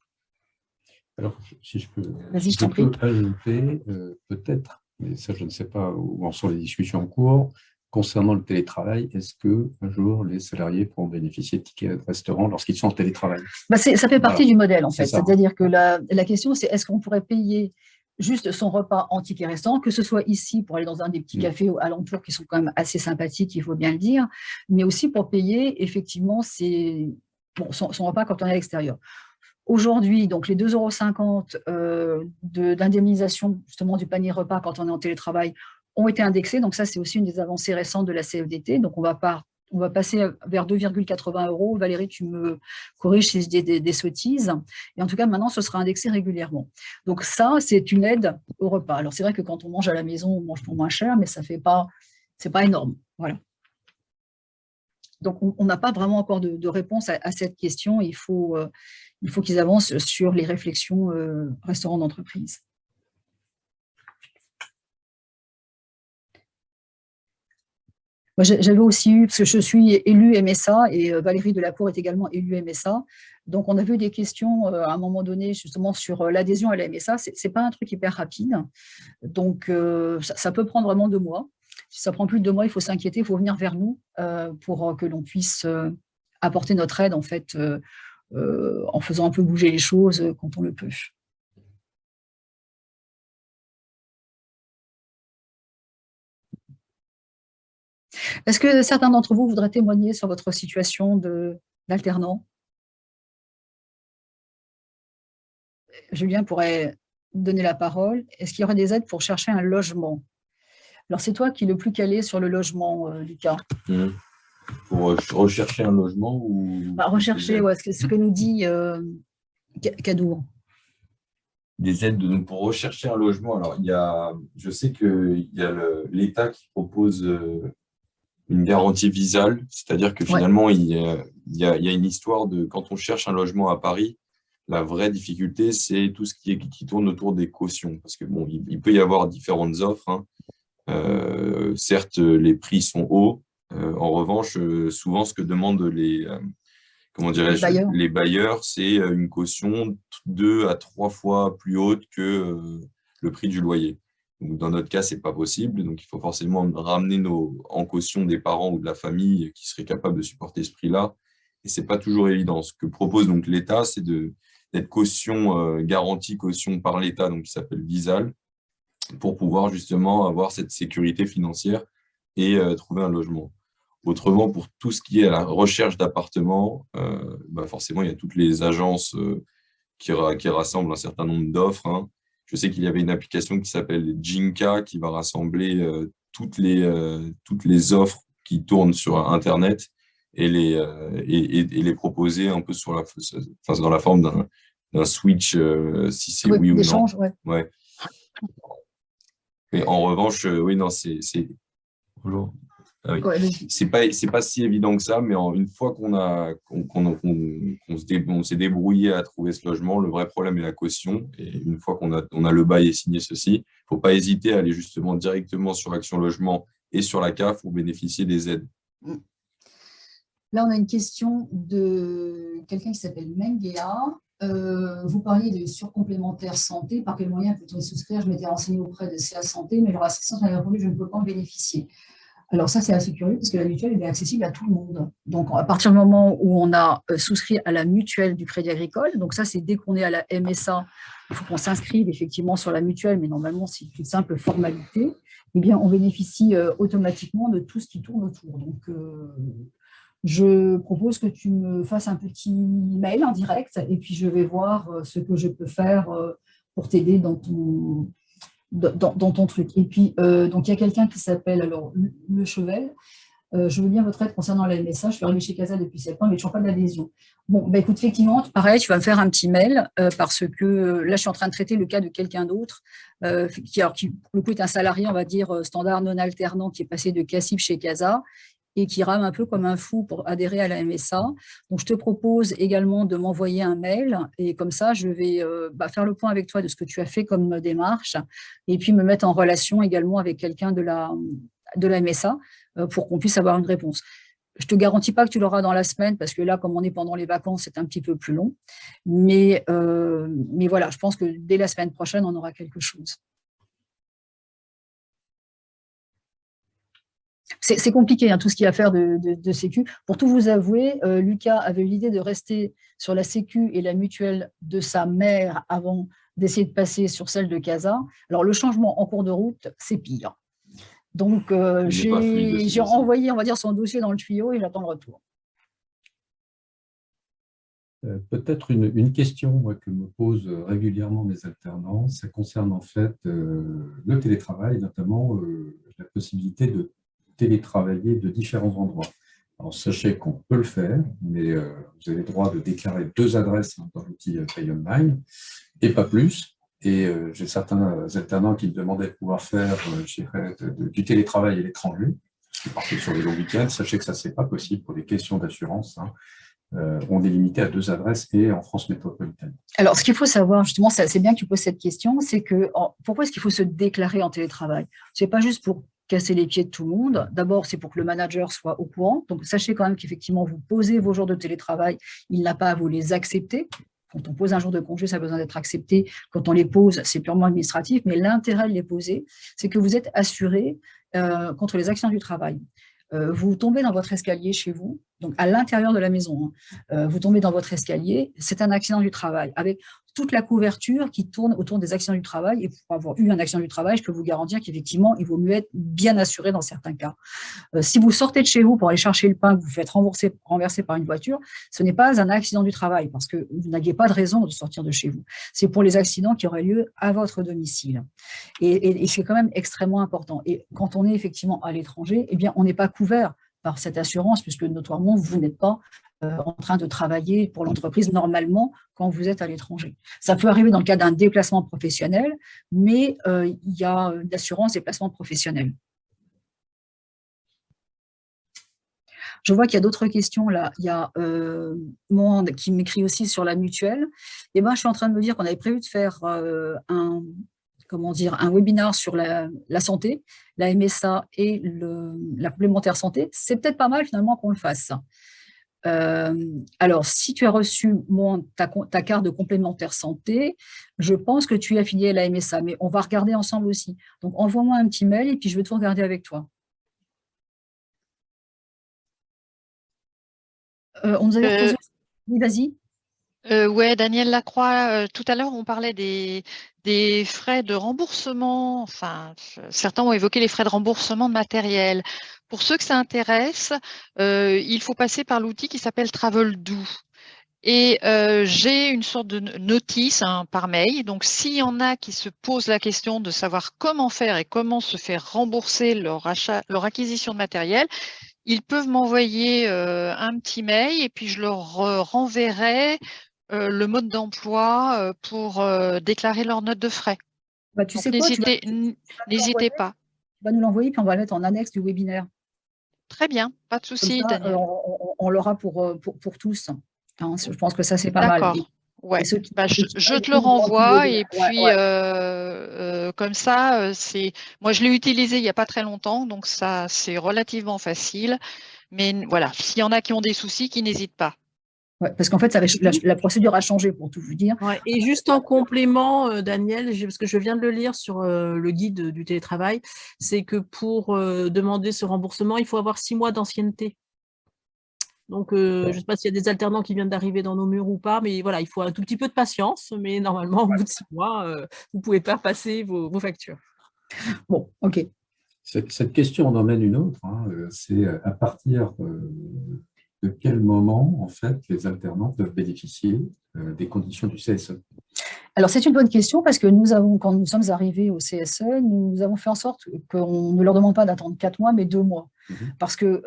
Alors, si je peux, Vas-y, je t'en prie. ajouter, peut-être, mais ça, je ne sais pas où en sont les discussions en cours. Concernant le télétravail, est-ce qu'un jour, les salariés pourront bénéficier de tickets restaurant lorsqu'ils sont en télétravail? Ça fait partie du modèle, en fait. C'est-à-dire que la question, c'est est-ce qu'on pourrait payer juste son repas en ticket restaurant, que ce soit ici pour aller dans un des petits cafés alentours qui sont quand même assez sympathiques, il faut bien le dire, mais aussi pour payer effectivement son repas quand on est à l'extérieur. Aujourd'hui, donc les 2,50 € d'indemnisation justement du panier repas quand on est en télétravail ont été indexés. Donc ça, c'est aussi une des avancées récentes de la CFDT. Donc on va passer vers 2,80 €. Valérie, tu me corriges si je dis des sottises. Et en tout cas, maintenant, ce sera indexé régulièrement. Donc ça, c'est une aide au repas. Alors c'est vrai que quand on mange à la maison, on mange pour moins cher, mais c'est pas énorme. Voilà. Donc on n'a pas vraiment encore de réponse à cette question. Il faut qu'ils avancent sur les réflexions restaurants d'entreprise. Moi, j'avais aussi eu, parce que je suis élue MSA et Valérie Delacour est également élue MSA, donc on a vu des questions à un moment donné justement sur l'adhésion à la MSA. C'est pas un truc hyper rapide, donc ça peut prendre vraiment 2 mois. Si ça prend plus de 2 mois, il faut s'inquiéter, il faut venir vers nous pour que l'on puisse apporter notre aide en fait, en faisant un peu bouger les choses quand on le peut. Est-ce que certains d'entre vous voudraient témoigner sur votre situation d'alternant? Julien pourrait donner la parole. Est-ce qu'il y aurait des aides pour chercher un logement? Alors, c'est toi qui es le plus calé sur le logement, Lucas. Pour rechercher un logement ou… Rechercher, ouais, ce que nous dit Cadour. des aides donc, pour rechercher un logement. Alors, je sais qu'il y a l'État qui propose une garantie visale, c'est-à-dire que finalement, il y a une histoire de quand on cherche un logement à Paris, la vraie difficulté, c'est tout ce qui tourne autour des cautions. Parce que bon, il peut y avoir différentes offres, hein. Certes, les prix sont hauts. En revanche, souvent, ce que demandent comment dirais-je, les bailleurs, c'est une caution 2 à 3 fois plus haute que le prix du loyer. Donc, dans notre cas, ce n'est pas possible. Donc, il faut forcément ramener en caution des parents ou de la famille qui seraient capables de supporter ce prix-là. Et ce n'est pas toujours évident. Ce que propose donc l'État, c'est d'être garantie caution par l'État, donc qui s'appelle Visal, pour pouvoir justement avoir cette sécurité financière et trouver un logement. Autrement, pour tout ce qui est à la recherche d'appartements, forcément, il y a toutes les agences qui rassemblent un certain nombre d'offres, hein. Je sais qu'il y avait une application qui s'appelle Jinka qui va rassembler toutes les offres qui tournent sur Internet et les proposer un peu dans la forme d'un switch, si c'est oui ou non. Ouais. Et en revanche, oui, non, c'est... Bonjour. Ah oui. C'est pas si évident que ça, mais une fois qu'on s'est débrouillé à trouver ce logement, le vrai problème est la caution. Et une fois qu'on a le bail et signé ceci, il ne faut pas hésiter à aller justement directement sur Action Logement et sur la CAF pour bénéficier des aides. Là, on a une question de quelqu'un qui s'appelle Menguea. Vous parliez de surcomplémentaire santé. Par quel moyen peut-on y souscrire? Je m'étais renseignée auprès de CA Santé, mais leur assistance m'avait répondu je ne peux pas en bénéficier. Alors ça, c'est assez curieux parce que la mutuelle est accessible à tout le monde. Donc, à partir du moment où on a souscrit à la mutuelle du Crédit Agricole, donc ça, c'est dès qu'on est à la MSA, il faut qu'on s'inscrive effectivement sur la mutuelle, mais normalement, c'est une simple formalité, eh bien, on bénéficie automatiquement de tout ce qui tourne autour. Donc, je propose que tu me fasses un petit mail en direct et puis je vais voir ce que je peux faire pour t'aider dans ton truc. Et puis, donc, il y a quelqu'un qui s'appelle alors Le Chevel. Je veux bien votre aide concernant la MSA. Je suis arrivée chez CASA depuis septembre, mais toujours pas d'adhésion. Bon, écoute, effectivement, pareil, tu vas me faire un petit mail parce que là, je suis en train de traiter le cas de quelqu'un d'autre qui, pour le coup, est un salarié, on va dire, standard non alternant qui est passé de CACIB chez CASA et qui rame un peu comme un fou pour adhérer à la MSA. Donc, je te propose également de m'envoyer un mail et comme ça, je vais faire le point avec toi de ce que tu as fait comme démarche et puis me mettre en relation également avec quelqu'un de la MSA pour qu'on puisse avoir une réponse. Je ne te garantis pas que tu l'auras dans la semaine parce que là, comme on est pendant les vacances, c'est un petit peu plus long. Mais voilà, je pense que dès la semaine prochaine, on aura quelque chose. C'est compliqué, hein, tout ce qu'il y a à faire de Sécu. Pour tout vous avouer, Lucas avait eu l'idée de rester sur la Sécu et la mutuelle de sa mère avant d'essayer de passer sur celle de CASA. Alors, le changement en cours de route, c'est pire. Donc, j'ai envoyé, on va dire, son dossier dans le tuyau et j'attends le retour. Peut-être une question moi, que me posent régulièrement mes alternants, ça concerne en fait le télétravail, notamment la possibilité de télétravailler de différents endroits. Alors, sachez qu'on peut le faire, mais vous avez le droit de déclarer 2 adresses dans l'outil Pay Online, et pas plus. Et j'ai certains alternants qui me demandaient de pouvoir faire du télétravail à l'étranger, qui partent sur les longs week-ends. Sachez que ça, ce n'est pas possible pour des questions d'assurance, hein. On est limité à 2 adresses et en France métropolitaine. Alors, ce qu'il faut savoir, justement, c'est bien que tu poses cette question, c'est que pourquoi est-ce qu'il faut se déclarer en télétravail? Ce n'est pas juste pour casser les pieds de tout le monde. D'abord, c'est pour que le manager soit au courant. Donc, sachez quand même qu'effectivement, vous posez vos jours de télétravail, il n'a pas à vous les accepter. Quand on pose un jour de congé, ça a besoin d'être accepté. Quand on les pose, c'est purement administratif. Mais l'intérêt de les poser, c'est que vous êtes assuré contre les accidents du travail. Vous tombez dans votre escalier chez vous, donc à l'intérieur de la maison, hein, vous tombez dans votre escalier, c'est un accident du travail, avec toute la couverture qui tourne autour des accidents du travail. Et pour avoir eu un accident du travail, je peux vous garantir qu'effectivement, il vaut mieux être bien assuré dans certains cas. Si vous sortez de chez vous pour aller chercher le pain, que vous vous faites renverser par une voiture, ce n'est pas un accident du travail, parce que vous n'aviez pas de raison de sortir de chez vous. C'est pour les accidents qui auraient lieu à votre domicile. Et c'est quand même extrêmement important. Et quand on est effectivement à l'étranger, eh bien, on n'est pas couvert par cette assurance, puisque notoirement, vous n'êtes pas en train de travailler pour l'entreprise normalement quand vous êtes à l'étranger. Ça peut arriver dans le cas d'un déplacement professionnel, mais il y a une assurance déplacement professionnel. Je vois qu'il y a d'autres questions là. Il y a Monde qui m'écrit aussi sur la mutuelle. Et ben, je suis en train de me dire qu'on avait prévu de faire un webinaire sur la santé, la MSA et la complémentaire santé. C'est peut-être pas mal finalement qu'on le fasse. Alors, si tu as reçu ta carte de complémentaire santé, je pense que tu es affilié à la MSA, mais on va regarder ensemble aussi. Donc, envoie-moi un petit mail et puis je vais tout regarder avec toi. On nous avait reposé... Oui, vas-y. Ouais, Daniel Lacroix, tout à l'heure, on parlait des frais de remboursement. Enfin, certains ont évoqué les frais de remboursement de matériel. Pour ceux que ça intéresse, il faut passer par l'outil qui s'appelle Travel-Do. Et j'ai une sorte de notice par mail. Donc, s'il y en a qui se posent la question de savoir comment faire et comment se faire rembourser leur acquisition de matériel, ils peuvent m'envoyer un petit mail et puis je leur renverrai le mode d'emploi pour déclarer leur note de frais. Bah, tu donc, sais quoi, n'hésitez pas. Tu vas nous l'envoyer puis on va le mettre en annexe du webinaire. Très bien, pas de souci, Comme ça, Daniel. on l'aura pour tous. Hein, je pense que ça, c'est pas mal. D'accord. Ouais. Je te le renvoie et puis comme ça, moi je l'ai utilisé il n'y a pas très longtemps, donc ça c'est relativement facile. Mais voilà, s'il y en a qui ont des soucis, qui n'hésitent pas. Ouais, parce qu'en fait, la procédure a changé pour tout vous dire. Ouais, et juste en complément, Daniel, parce que je viens de le lire sur le guide du télétravail, c'est que pour demander ce remboursement, il faut avoir 6 mois d'ancienneté. Donc, je ne sais pas s'il y a des alternants qui viennent d'arriver dans nos murs ou pas, mais voilà, il faut un tout petit peu de patience. Mais normalement, au bout de 6 mois, vous pouvez faire passer vos factures. Bon, OK. Cette question en emmène une autre. Hein, c'est à partir de quel moment, en fait, les alternants peuvent bénéficier des conditions du CSE? Alors, c'est une bonne question parce que quand nous sommes arrivés au CSE, nous avons fait en sorte qu'on ne leur demande pas d'attendre 4 mois, mais 2 mois. Parce que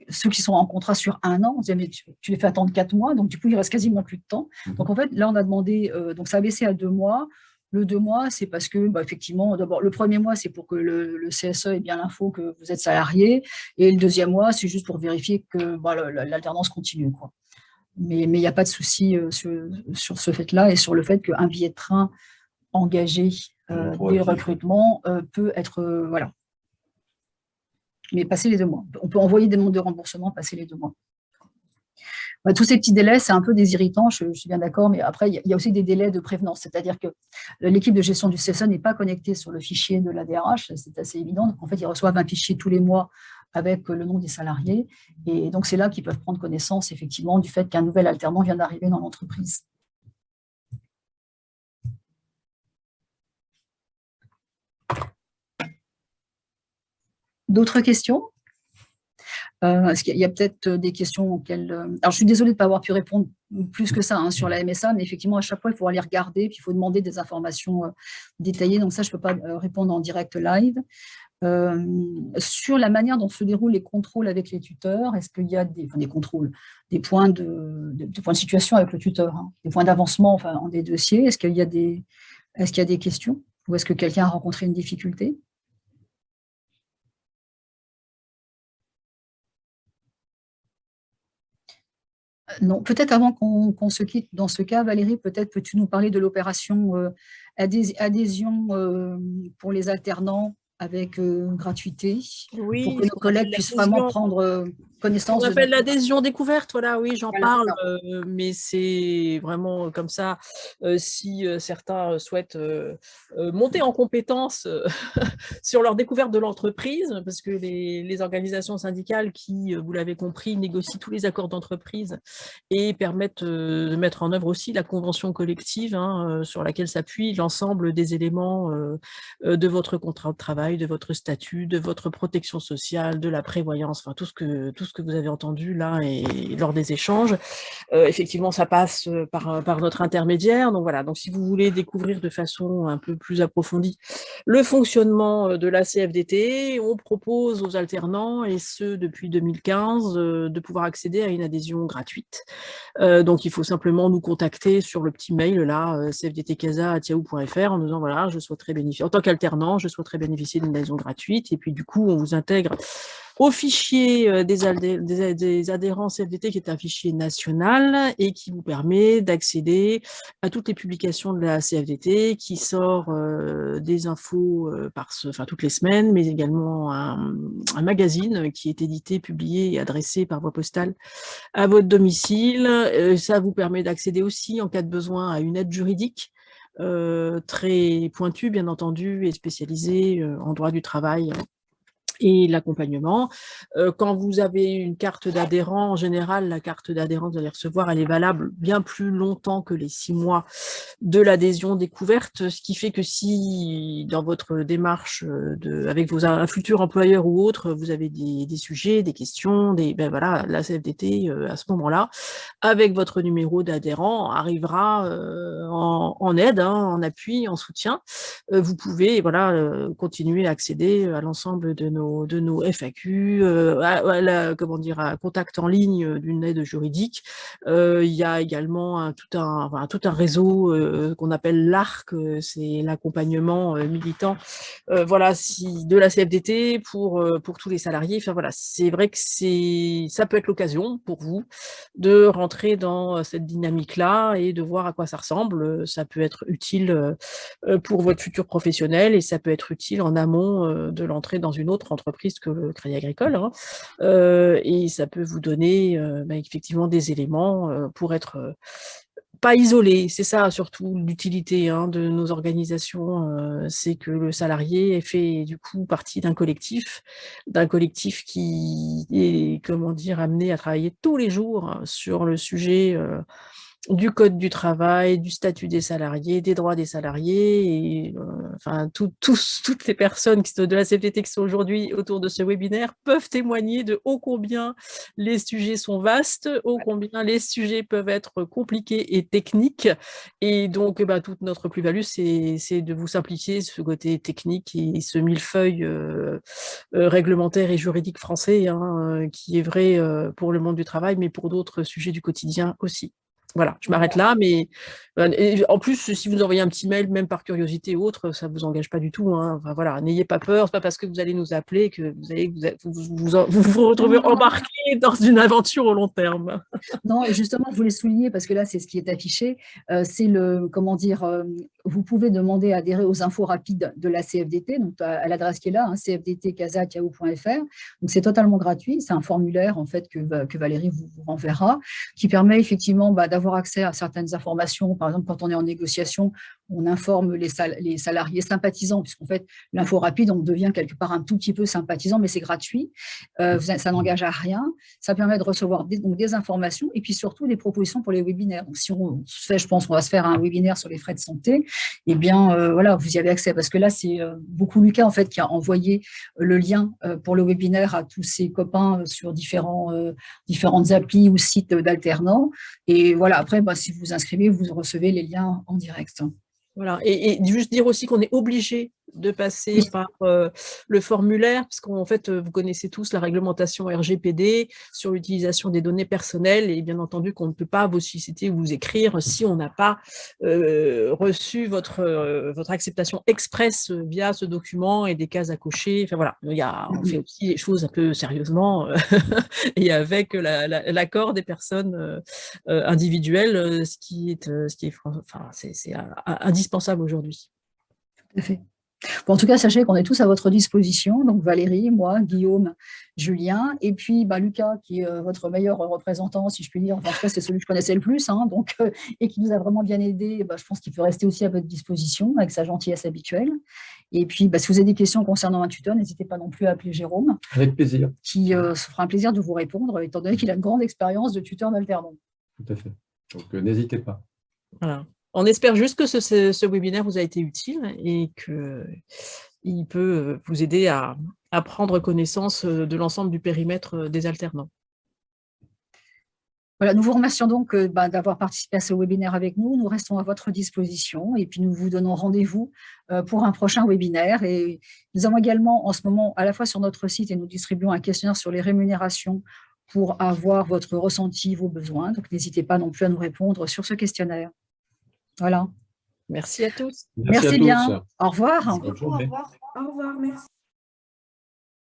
ceux qui sont en contrat sur 1 an, on disait, mais tu les fais attendre 4 mois, donc du coup, il reste quasiment plus de temps. Donc, en fait, là, on a demandé, donc ça a baissé à 2 mois. Le 2 mois, c'est parce que, effectivement, d'abord, le premier mois, c'est pour que le CSE ait bien l'info que vous êtes salarié. Et le deuxième mois, c'est juste pour vérifier que l'alternance continue, quoi. Mais il n'y a pas de souci sur ce fait-là et sur le fait qu'un billet de train engagé des recrutements peut être… voilà. Mais passer les 2 mois. On peut envoyer des demandes de remboursement, passer les 2 mois. Tous ces petits délais, c'est un peu désirritant, je suis bien d'accord, mais après, il y a aussi des délais de prévenance. C'est-à-dire que l'équipe de gestion du CSE n'est pas connectée sur le fichier de la DRH, c'est assez évident. Donc, en fait, ils reçoivent un fichier tous les mois avec le nom des salariés. Et donc, c'est là qu'ils peuvent prendre connaissance, effectivement, du fait qu'un nouvel alternant vient d'arriver dans l'entreprise. D'autres questions? Est-ce qu'il y a peut-être des questions auxquelles… Alors, je suis désolée de ne pas avoir pu répondre plus que ça sur la MSA, mais effectivement, à chaque fois, il faut aller regarder, puis il faut demander des informations détaillées. Donc, ça, je ne peux pas répondre en direct live. Sur la manière dont se déroulent les contrôles avec les tuteurs, est-ce qu'il y a des contrôles, des points de situation avec le tuteur, hein, des points d'avancement en des dossiers? Est-ce qu'il y a des questions? Ou est-ce que quelqu'un a rencontré une difficulté? Non, peut-être avant qu'on se quitte, dans ce cas, Valérie, peut-être peux-tu nous parler de l'opération adhésion pour les alternants avec gratuité, oui, pour que nos collègues puissent vraiment prendre connaissance. On appelle l'adhésion découverte, voilà, oui, j'en parle, mais c'est vraiment comme ça. Si certains souhaitent monter en compétence sur leur découverte de l'entreprise, parce que les organisations syndicales qui, vous l'avez compris, négocient tous les accords d'entreprise et permettent de mettre en œuvre aussi la convention collective sur laquelle s'appuie l'ensemble des éléments de votre contrat de travail, de votre statut, de votre protection sociale, de la prévoyance, enfin tout ce ce que vous avez entendu là et lors des échanges. Effectivement, ça passe par notre intermédiaire. Donc voilà, donc si vous voulez découvrir de façon un peu plus approfondie le fonctionnement de la CFDT, on propose aux alternants, et ce depuis 2015, de pouvoir accéder à une adhésion gratuite. Donc il faut simplement nous contacter sur le petit mail là, cfdtcasa@yahoo.fr, en nous disant voilà, je souhaiterais bénéficier, en tant qu'alternant, je souhaiterais bénéficier d'une adhésion gratuite, et puis du coup, on vous intègre au fichier des adhérents CFDT, qui est un fichier national et qui vous permet d'accéder à toutes les publications de la CFDT, qui sort des infos toutes les semaines, mais également un magazine qui est édité, publié et adressé par voie postale à votre domicile. Ça vous permet d'accéder aussi, en cas de besoin, à une aide juridique très pointue, bien entendu, et spécialisée en droit du travail et l'accompagnement. Quand vous avez une carte d'adhérent, en général, la carte d'adhérent que vous allez recevoir, elle est valable bien plus longtemps que les 6 mois de l'adhésion découverte, ce qui fait que si, dans votre démarche avec un futur employeur ou autre, vous avez des sujets, des questions, voilà, la CFDT, à ce moment-là, avec votre numéro d'adhérent, arrivera en aide, en appui, en soutien. Vous pouvez continuer à accéder à l'ensemble de nos FAQ, à contact en ligne d'une aide juridique. Il y a également tout un réseau qu'on appelle l'ARC, c'est l'accompagnement militant de la CFDT pour tous les salariés. Enfin voilà, c'est vrai que ça peut être l'occasion pour vous de rentrer dans cette dynamique-là et de voir à quoi ça ressemble. Ça peut être utile pour votre futur professionnel, et ça peut être utile en amont de l'entrée dans une autre entreprise que le Crédit Agricole, et ça peut vous donner effectivement des éléments pour être pas isolé. C'est ça surtout l'utilité de nos organisations, c'est que le salarié fait du coup partie d'un collectif qui est, amené à travailler tous les jours sur le sujet du code du travail, du statut des salariés, des droits des salariés, et toutes les personnes de la CFDT qui sont aujourd'hui autour de ce webinaire peuvent témoigner de ô combien les sujets sont vastes, ô combien les sujets peuvent être compliqués et techniques, et donc toute notre plus-value, c'est de vous simplifier ce côté technique et ce millefeuille réglementaire et juridique français, qui est vrai pour le monde du travail, mais pour d'autres sujets du quotidien aussi. Voilà, je m'arrête là, mais en plus, si vous envoyez un petit mail, même par curiosité ou autre, ça ne vous engage pas du tout. Voilà, n'ayez pas peur, c'est pas parce que vous allez nous appeler que vous retrouvez embarqué dans une aventure au long terme. Non, et justement, je voulais souligner, parce que là, c'est ce qui est affiché, c'est vous pouvez demander à adhérer aux infos rapides de la CFDT, donc à l'adresse qui est là, cfdtcasa@yahoo.fr. Donc c'est totalement gratuit, c'est un formulaire en fait que Valérie vous renverra, qui permet effectivement d'avoir accès à certaines informations. Par exemple, quand on est en négociation, on informe les salariés sympathisants, puisqu'en fait, l'info rapide, on devient quelque part un tout petit peu sympathisant, mais c'est gratuit, ça n'engage à rien, ça permet de recevoir des informations, et puis surtout des propositions pour les webinaires. Donc si je pense qu'on va se faire un webinaire sur les frais de santé, eh bien voilà, vous y avez accès, parce que là, c'est beaucoup Lucas en fait qui a envoyé le lien pour le webinaire à tous ses copains sur différentes applis ou sites d'alternants, et voilà, après, si vous vous inscrivez, vous recevez les liens en direct. Voilà, et juste dire aussi qu'on est obligé de passer par le formulaire, parce qu'en fait, vous connaissez tous la réglementation RGPD sur l'utilisation des données personnelles, et bien entendu qu'on ne peut pas vous solliciter ou vous écrire si on n'a pas reçu votre acceptation express via ce document et des cases à cocher. Enfin voilà, on fait aussi les choses un peu sérieusement et avec l'accord des personnes individuelles, ce qui est c'est indispensable aujourd'hui. Tout à fait. Bon, en tout cas, sachez qu'on est tous à votre disposition, donc Valérie, moi, Guillaume, Julien, et puis Lucas, qui est votre meilleur représentant, si je puis dire. Enfin, en tout cas, c'est celui que je connaissais le plus, et qui nous a vraiment bien aidé. Je pense qu'il peut rester aussi à votre disposition avec sa gentillesse habituelle. Et puis, si vous avez des questions concernant un tuteur, n'hésitez pas non plus à appeler Jérôme. Avec plaisir. Qui se fera un plaisir de vous répondre, étant donné qu'il a une grande expérience de tuteur d'alternant. Tout à fait. Donc, n'hésitez pas. Voilà. On espère juste que ce webinaire vous a été utile et qu'il peut vous aider à prendre connaissance de l'ensemble du périmètre des alternants. Voilà, nous vous remercions donc d'avoir participé à ce webinaire avec nous. Nous restons à votre disposition et puis nous vous donnons rendez-vous pour un prochain webinaire. Et nous avons également en ce moment, à la fois sur notre site, et nous distribuons un questionnaire sur les rémunérations pour avoir votre ressenti, vos besoins. Donc, n'hésitez pas non plus à nous répondre sur ce questionnaire. Voilà. Merci à tous. Merci bien. Au revoir. Bonne journée. Au revoir, merci.